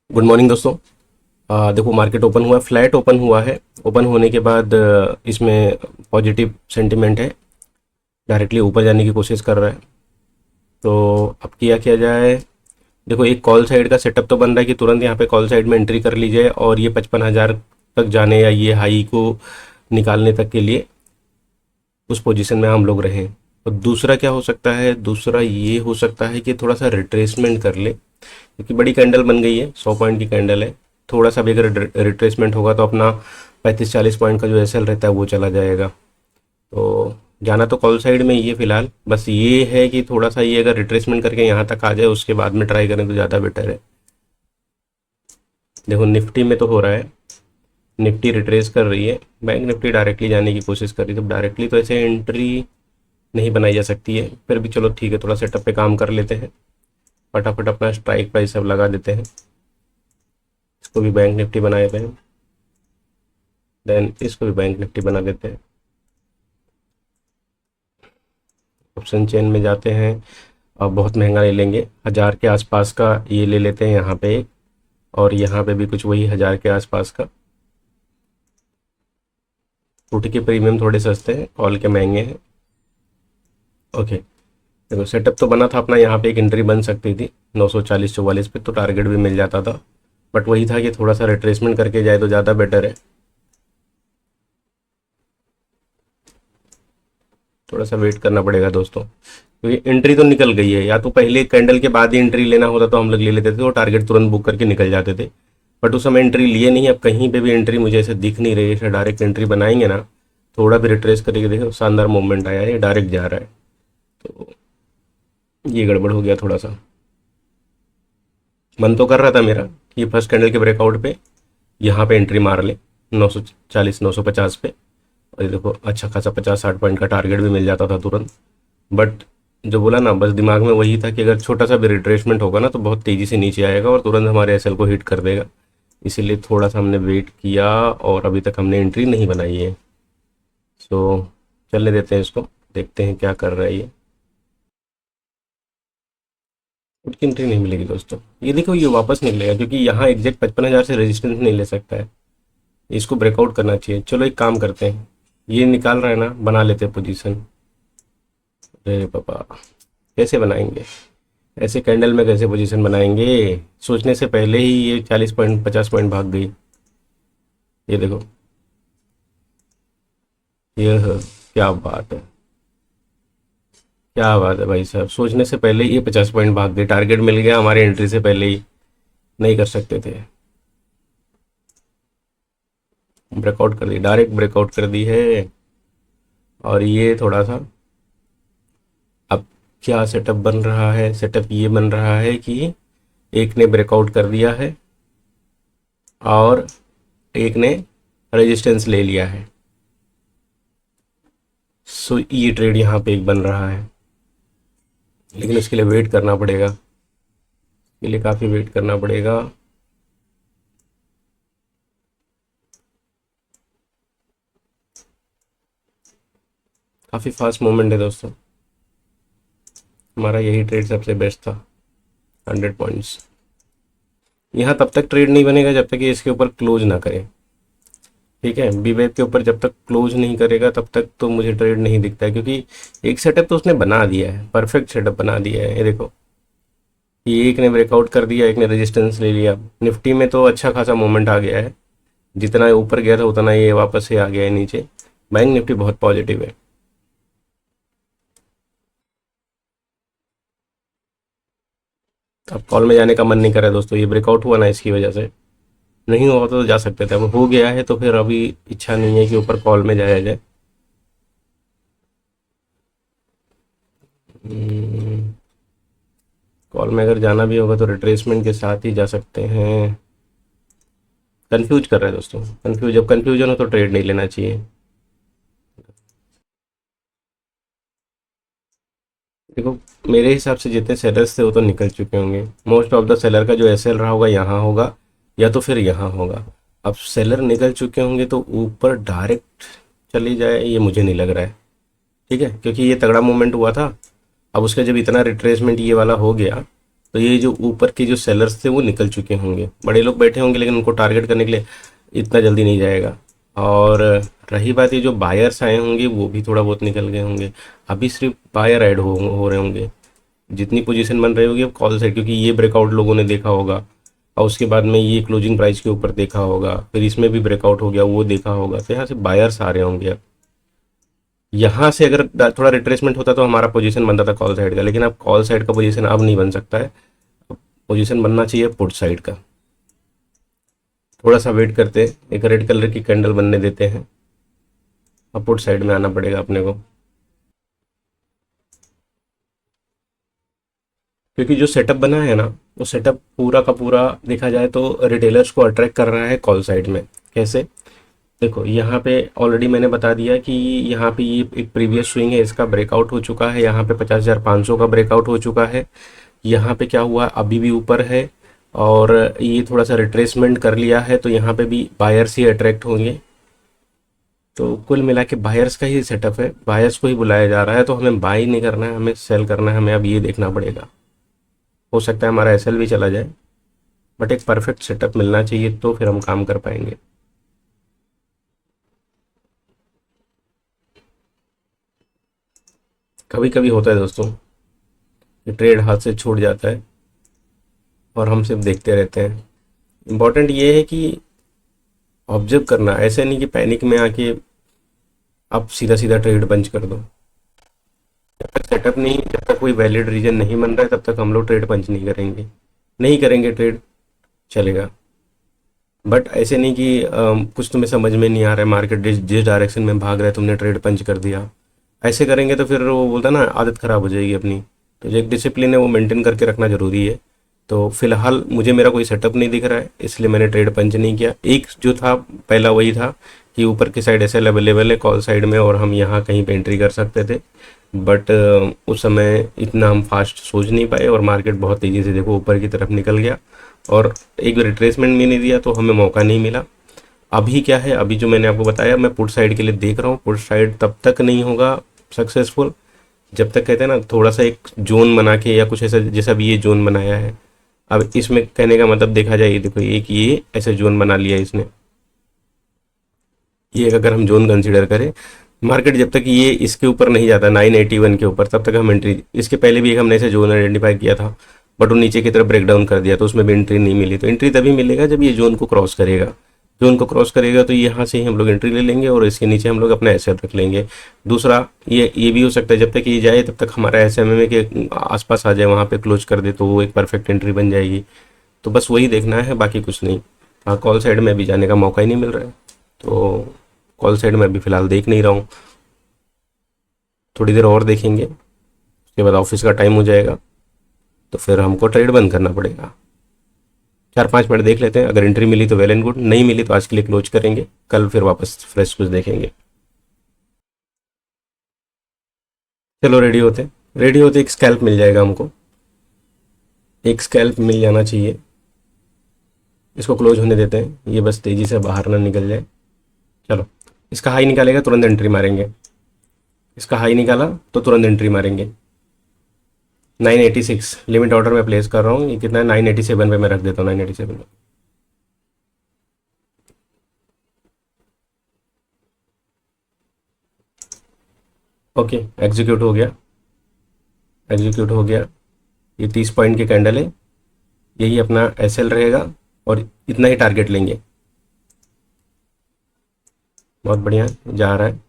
Good morning दोस्तों। देखो market open हुआ है, फ्लैट ओपन हुआ है। ओपन होने के बाद इसमें पॉजिटिव सेंटिमेंट है, डायरेक्टली ऊपर जाने की कोशिश कर रहा है। तो अब किया किया जाए। देखो एक कॉल साइड का सेटअप तो बन रहा है कि तुरंत यहाँ पे कॉल साइड में एंट्री कर ली जाए और ये 55,000 तक जाने या ये हाई को निकालने तक के लिए उस पोजीशन में हम लोग रहें। और दूसरा क्या हो सकता है, दूसरा ये हो सकता है कि थोड़ा सा रिट्रेसमेंट कर ले, क्योंकि बड़ी कैंडल बन गई है, 100 पॉइंट की कैंडल है। थोड़ा सा भी अगर रिट्रेसमेंट होगा तो अपना 35-40 पॉइंट का जो एसएल रहता है वो चला जाएगा। तो जाना तो कॉल साइड में ही है फिलहाल, बस ये है कि थोड़ा सा ये अगर रिट्रेसमेंट करके यहाँ तक आ जाए उसके बाद में ट्राई करें तो ज़्यादा बेटर है। देखो निफ्टी में तो हो रहा है, निफ्टी रिट्रेस कर रही है, बैंक निफ्टी डायरेक्टली जाने की कोशिश कर रही है। तो डायरेक्टली तो ऐसे एंट्री नहीं बनाई जा सकती है, फिर भी चलो ठीक है, थोड़ा सेटअप पे काम कर लेते हैं, फटाफट अपना स्ट्राइक प्राइस सब लगा देते हैं। इसको भी बैंक निफ्टी बनाए थे, देन इसको भी बैंक निफ्टी बना देते हैं। ऑप्शन चेन में जाते हैं, अब बहुत महंगा ले लेंगे, 1000 के आसपास का ये ले लेते हैं यहाँ पे एक, और यहाँ पे भी कुछ वही 1000 के आसपास का। पुट के प्रीमियम थोड़े सस्ते हैं, कॉल के महंगे हैं। ओके, देखो सेटअप तो बना था अपना, यहाँ पे एक एंट्री बन सकती थी 940-44 पे, तो टारगेट भी मिल जाता था। बट वही था कि थोड़ा सा रिट्रेसमेंट करके जाए तो ज़्यादा बेटर है। थोड़ा सा वेट करना पड़ेगा दोस्तों, क्योंकि एंट्री तो निकल गई है। या तो पहले कैंडल के बाद ही एंट्री लेना होता तो हम लोग ले लेते थे और टारगेट तुरंत बुक करके निकल जाते थे, बट उस समय एंट्री लिए नहीं। अब कहीं पे भी एंट्री मुझे ऐसे दिख नहीं रही है, डायरेक्ट एंट्री बनाएंगे ना, थोड़ा भी रिट्रेस करके देखो, शानदार मूवमेंट आया है, ये डायरेक्ट जा रहा है। तो ये गड़बड़ हो गया थोड़ा सा। मन तो कर रहा था मेरा कि फर्स्ट कैंडल के ब्रेकआउट पे यहाँ पे एंट्री मार ले, 940-950 पे, और ये देखो अच्छा खासा 50-60 पॉइंट का टारगेट भी मिल जाता था तुरंत। बट जो बोला ना, बस दिमाग में वही था कि अगर छोटा सा भी रिट्रेसमेंट होगा ना तो बहुत तेज़ी से नीचे आएगा और तुरंत हमारे एसएल को हिट कर देगा। इसीलिए थोड़ा सा हमने वेट किया और अभी तक हमने एंट्री नहीं बनाई है। सो चलने देते हैं इसको, देखते हैं क्या कर रहा है ये। उसकी एंट्री नहीं मिलेगी दोस्तों, ये देखो ये वापस निकलेगा, क्योंकि यहाँ एग्जैक्ट 55,000 से रेजिस्टेंस नहीं ले सकता है, इसको ब्रेकआउट करना चाहिए। चलो एक काम करते हैं, ये निकाल रहा है ना, बना लेते हैं पोजीशन। अरे पापा, कैसे बनाएंगे ऐसे कैंडल में, कैसे पोजीशन बनाएंगे? सोचने से पहले ही ये 40 पॉइंट 50 पॉइंट भाग गई। ये देखो, ये क्या बात है, क्या बात है भाई साहब, सोचने से पहले ही ये 50 पॉइंट भाग गई, टारगेट मिल गया हमारे एंट्री से पहले ही। नहीं कर सकते थे, ब्रेकआउट कर दी, डायरेक्ट ब्रेकआउट कर दी है। और ये थोड़ा सा, अब क्या सेटअप बन रहा है, सेटअप ये बन रहा है कि एक ने ब्रेकआउट कर दिया है और एक ने रेजिस्टेंस ले लिया है। सो ये ट्रेड यहाँ पे एक बन रहा है, लेकिन इसके लिए वेट करना पड़ेगा, इसके लिए काफ़ी वेट करना पड़ेगा। काफ़ी फास्ट मूवमेंट है दोस्तों, हमारा यही ट्रेड सबसे बेस्ट था, 100 पॉइंट्स। यहाँ तब तक ट्रेड नहीं बनेगा जब तक ये इसके ऊपर क्लोज ना करे, ठीक है। बीवेब के ऊपर जब तक क्लोज नहीं करेगा तब तक तो मुझे ट्रेड नहीं दिखता है, क्योंकि एक सेटअप तो उसने बना दिया है, परफेक्ट सेटअप बना दिया है। ये देखो, ये एक ने ब्रेकआउट कर दिया, एक ने रेजिस्टेंस ले लिया। निफ्टी में तो अच्छा खासा मूवमेंट आ गया है, जितना ऊपर गया था उतना ये वापस से आ गया है नीचे। बैंक निफ्टी बहुत पॉजिटिव है। अब कॉल में जाने का मन नहीं कर रहा है दोस्तों, ये ब्रेकआउट हुआ ना इसकी वजह से, नहीं हुआ तो जा सकते थे, अब हो गया है तो फिर अभी इच्छा नहीं है कि ऊपर कॉल में जाया जाए। कॉल में अगर जाना भी होगा तो रिट्रेसमेंट के साथ ही जा सकते हैं। कंफ्यूज कर रहा है दोस्तों, कंफ्यूज, जब कंफ्यूजन हो तो ट्रेड नहीं लेना चाहिए। देखो मेरे हिसाब से जितने सेलर्स थे वो तो निकल चुके होंगे, मोस्ट ऑफ द सेलर का जो एसएल रहा होगा यहाँ होगा या तो फिर यहाँ होगा। अब सेलर निकल चुके होंगे तो ऊपर डायरेक्ट चली जाए ये मुझे नहीं लग रहा है, ठीक है, क्योंकि ये तगड़ा मूवमेंट हुआ था। अब उसका जब इतना रिट्रेसमेंट ये वाला हो गया तो ये जो ऊपर के जो सेलर्स थे वो निकल चुके होंगे, बड़े लोग बैठे होंगे, लेकिन उनको टारगेट करने के लिए इतना जल्दी नहीं जाएगा। और रही बात, ये जो बायर्स आए होंगे वो भी थोड़ा बहुत निकल गए होंगे। अभी सिर्फ बायर ऐड हो रहे होंगे, जितनी पोजीशन बन रही होगी अब कॉल साइड, क्योंकि ये ब्रेकआउट लोगों ने देखा होगा और उसके बाद में ये क्लोजिंग प्राइस के ऊपर देखा होगा, फिर इसमें भी ब्रेकआउट हो गया वो देखा होगा, तो यहाँ से बायर्स आ रहे होंगे। अब यहाँ से अगर थोड़ा रिट्रेसमेंट होता तो हमारा पोजीशन बनता था कॉल साइड का, लेकिन अब कॉल साइड का पोजीशन अब नहीं बन सकता है, पोजीशन बनना चाहिए पुट साइड का। थोड़ा सा वेट करते हैं, एक रेड कलर की कैंडल बनने देते हैं, अब पुट साइड में आना पड़ेगा अपने को, क्योंकि जो सेटअप बना है ना वो सेटअप पूरा का पूरा देखा जाए तो रिटेलर्स को अट्रैक्ट कर रहा है कॉल साइड में। कैसे? देखो यहाँ पे ऑलरेडी मैंने बता दिया कि यहाँ पे ये एक प्रीवियस स्विंग है, इसका ब्रेकआउट हो चुका है, यहाँ पे 50,500 का ब्रेकआउट हो चुका है। यहाँ पे क्या हुआ, अभी भी ऊपर है और ये थोड़ा सा रिट्रेसमेंट कर लिया है, तो यहाँ पे भी बायर्स ही अट्रैक्ट होंगे। तो कुल मिला के बायर्स का ही सेटअप है, बायर्स को ही बुलाया जा रहा है, तो हमें बाई नहीं करना है, हमें सेल करना है, हमें अब ये देखना पड़ेगा। हो सकता है हमारा एसएल भी चला जाए, बट एक परफेक्ट सेटअप मिलना चाहिए तो फिर हम काम कर पाएंगे। कभी कभी होता है दोस्तों कि ट्रेड हाथ से छूट जाता है और हम सिर्फ देखते रहते हैं। इम्पॉर्टेंट ये है कि ऑब्जर्व करना, ऐसे नहीं कि पैनिक में आके आप सीधा सीधा ट्रेड बंच कर दो। जब तक सेटअप नहीं, जब तक कोई वैलिड रीजन नहीं बन रहा है तब तक हम लोग ट्रेड पंच नहीं करेंगे। नहीं करेंगे ट्रेड, चलेगा, बट ऐसे नहीं कि कुछ तुम्हें समझ में नहीं आ रहा है, मार्केट जिस डायरेक्शन में भाग रहा है तुमने ट्रेड पंच कर दिया। ऐसे करेंगे तो फिर वो बोलता ना आदत ख़राब हो जाएगी अपनी। तो जो एक डिसिप्लिन है वो मेंटेन करके रखना ज़रूरी है। तो फिलहाल मुझे मेरा कोई सेटअप नहीं दिख रहा है, इसलिए मैंने ट्रेड पंच नहीं किया। एक जो था पहला वही था कि ऊपर की साइड एसएल अवेलेबल है कॉल साइड में और हम यहाँ कहीं पे एंट्री कर सकते थे, बट उस समय इतना हम फास्ट सोच नहीं पाए और मार्केट बहुत तेज़ी से देखो ऊपर की तरफ निकल गया और एक रिट्रेसमेंट भी नहीं दिया, तो हमें मौका नहीं मिला। अभी क्या है, अभी जो मैंने आपको बताया मैं पुट साइड के लिए देख रहा हूँ, पुट साइड तब तक नहीं होगा सक्सेसफुल जब तक कहते हैं ना थोड़ा सा एक जोन बना के या कुछ ऐसा, जैसा भी ये जोन बनाया है। अब इसमें कहने का मतलब देखा जाए, ये देखो एक ये ऐसे जोन बना लिया इसने, ये अगर हम जोन कंसीडर करें, मार्केट जब तक ये इसके ऊपर नहीं जाता 981 के ऊपर तब तक हम एंट्री, इसके पहले भी एक हमने ऐसे जोन आइडेंटिफाई किया था बट वो नीचे की तरफ ब्रेक डाउन कर दिया, तो उसमें भी एंट्री नहीं मिली। तो एंट्री तभी मिलेगा जब ये जोन को क्रॉस करेगा, जोन को क्रॉस करेगा तो यहाँ से ही हम लोग एंट्री ले लेंगे और इसके नीचे हम लोग अपना एसएल रख लेंगे। दूसरा ये भी हो सकता है जब तक ये जाए तब तक हमारा एसएमएम के आसपास आ जाए, वहाँ पे क्लोज कर दे तो वो एक परफेक्ट एंट्री बन जाएगी। तो बस वही देखना है, बाकी कुछ नहीं। हाँ, कॉल साइड में अभी जाने का मौका ही नहीं मिल रहा है, तो कॉल साइड में अभी फ़िलहाल देख नहीं रहा हूँ। थोड़ी देर और देखेंगे, उसके बाद ऑफिस का टाइम हो जाएगा तो फिर हमको ट्रेड बंद करना पड़ेगा। 4-5 मिनट देख लेते हैं, अगर एंट्री मिली तो वेल एंड गुड, नहीं मिली तो आज के लिए क्लोज करेंगे, कल फिर वापस फ्रेश कुछ देखेंगे। चलो रेडी होते एक स्कैल्प मिल जाएगा हमको, एक स्कैल्प मिल जाना चाहिए। इसको क्लोज होने देते हैं, ये बस तेज़ी से बाहर ना निकल जाए। चलो, इसका हाई निकालेगा तुरंत एंट्री मारेंगे, इसका हाई निकाला तो तुरंत एंट्री मारेंगे। 986 लिमिट ऑर्डर में प्लेस कर रहा हूँ, ये कितना है 987 पे मैं रख देता हूँ, 987 पे। ओके, एग्जीक्यूट हो गया, एग्जीक्यूट हो गया। ये 30 पॉइंट की कैंडल है, यही अपना एसएल रहेगा और इतना ही टारगेट लेंगे। बहुत बढ़िया जा रहा है,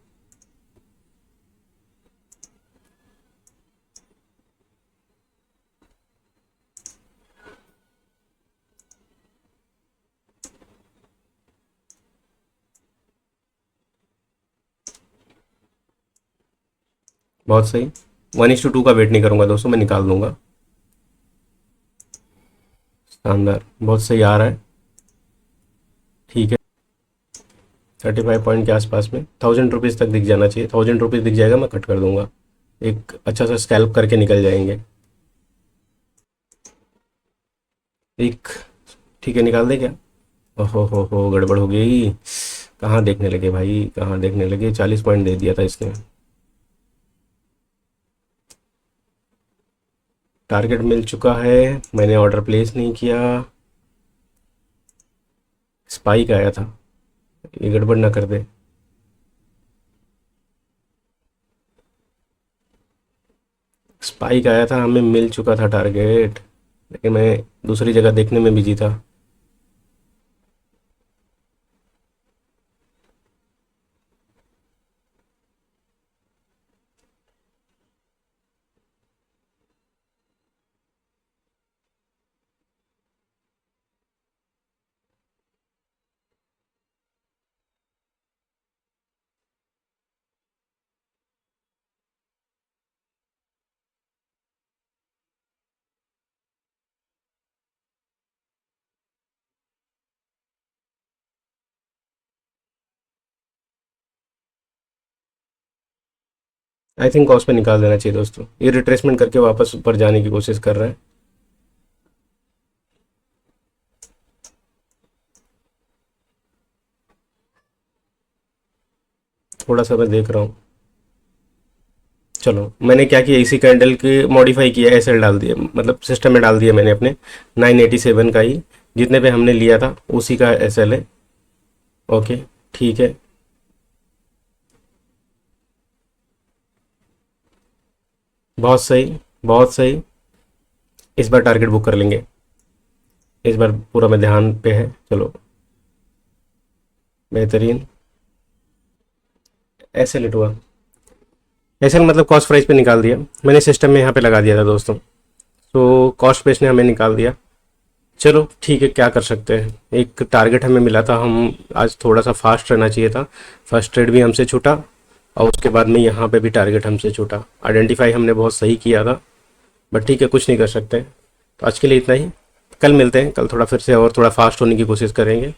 बहुत सही। 1:2 का वेट नहीं करूँगा दोस्तों, मैं निकाल दूंगा। शानदार, बहुत सही आ रहा है, ठीक है। 35 पॉइंट के आसपास में 1000 रुपीज़ तक दिख जाना चाहिए, 1000 रुपीज़ दिख जाएगा मैं कट कर दूंगा, एक अच्छा सा स्कैल्प करके निकल जाएंगे। एक, ठीक है, निकाल दे क्या? ओहो, गड़बड़ हो गई। कहाँ देखने लगे भाई, कहाँ देखने लगे, 40 पॉइंट दे दिया था इसने। टारगेट मिल चुका है, मैंने ऑर्डर प्लेस नहीं किया। स्पाइक आया था, ये गड़बड़ ना कर दे। स्पाइक आया था, हमें मिल चुका था टारगेट, लेकिन मैं दूसरी जगह देखने में बिजी था। आई थिंक कॉस्ट पे निकाल देना चाहिए दोस्तों, ये रिट्रेसमेंट करके वापस ऊपर जाने की कोशिश कर रहा है। थोड़ा सा मैं देख रहा हूँ। चलो, मैंने क्या किया, इसी कैंडल के मॉडिफाई किया, एसएल डाल दिया, मतलब सिस्टम में डाल दिया मैंने अपने 987 का ही, जितने पे हमने लिया था उसी का एसएल है। ओके, ठीक है। बहुत सही, बहुत सही। इस बार टारगेट बुक कर लेंगे, इस बार पूरा में ध्यान पे है। चलो, बेहतरीन। एसएल हिट हुआ, एसएल मतलब कॉस्ट प्राइस पे निकाल दिया मैंने, सिस्टम में यहाँ पे लगा दिया था दोस्तों, तो कॉस्ट प्राइस ने हमें निकाल दिया। चलो ठीक है, क्या कर सकते हैं, एक टारगेट हमें मिला था, हम आज थोड़ा सा फास्ट रहना चाहिए था। फर्स्ट ट्रेड भी हमसे छूटा, और उसके बाद में यहाँ पे भी टारगेट हमसे छूटा। आइडेंटिफाई हमने बहुत सही किया था, बट ठीक है, कुछ नहीं कर सकते। तो आज के लिए इतना ही, कल मिलते हैं, कल थोड़ा फिर से और थोड़ा फास्ट होने की कोशिश करेंगे।